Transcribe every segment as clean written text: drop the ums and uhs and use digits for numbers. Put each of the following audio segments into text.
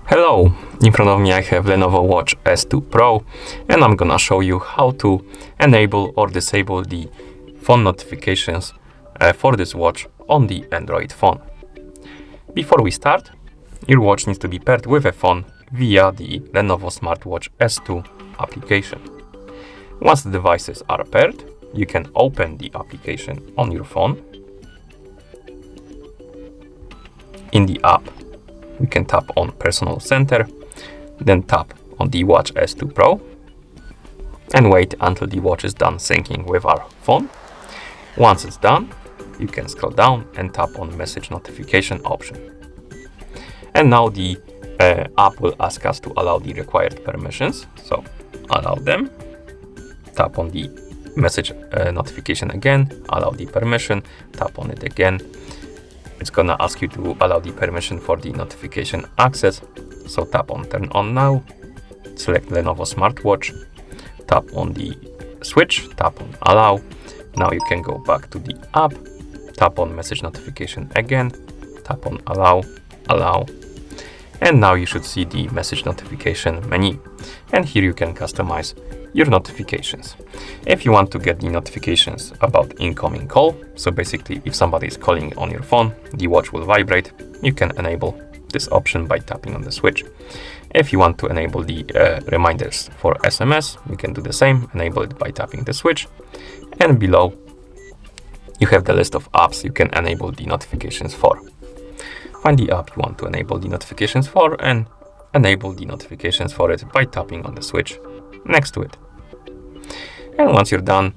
Hello, in front of me I have Lenovo Watch S2 Pro, and I'm gonna show you how to enable or disable the phone notifications for this watch on the Android phone. Before we start, your watch needs to be paired with a phone via the Lenovo Smartwatch S2 application. Once the devices are paired, you can open the application on your phone. In the app, you can tap on Personal Center, then tap on the Watch S2 Pro, and wait until the watch is done syncing with our phone. Once it's done, you can scroll down and tap on Message Notification option. And now the app will ask us to allow the required permissions, so allow them. Tap on the message notification again, allow the permission, tap on it again. It's gonna ask you to allow the permission for the notification access. So tap on Turn On Now, select Lenovo Smartwatch, tap on the switch, tap on Allow. Now you can go back to the app, tap on Message Notification again, tap on Allow, Allow. And now you should see the message notification menu. And here you can customize your notifications. If you want to get the notifications about incoming call, so basically if somebody is calling on your phone, the watch will vibrate, you can enable this option by tapping on the switch. If you want to enable the reminders for SMS, you can do the same, enable it by tapping the switch. And below, you have the list of apps you can enable the notifications for. Find the app you want to enable the notifications for and enable the notifications for it by tapping on the switch next to it. And once you're done,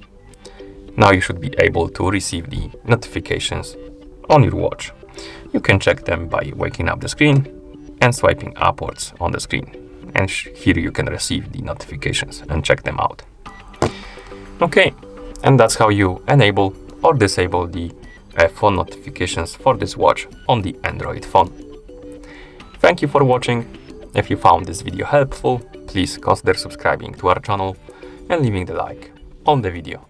now you should be able to receive the notifications on your watch. You can check them by waking up the screen and swiping upwards on the screen. And here you can receive the notifications and check them out. Okay, and that's how you enable or disable the phone notifications for this watch on the Android phone. Thank you for watching. If you found this video helpful, please consider subscribing to our channel and leaving the like on the video.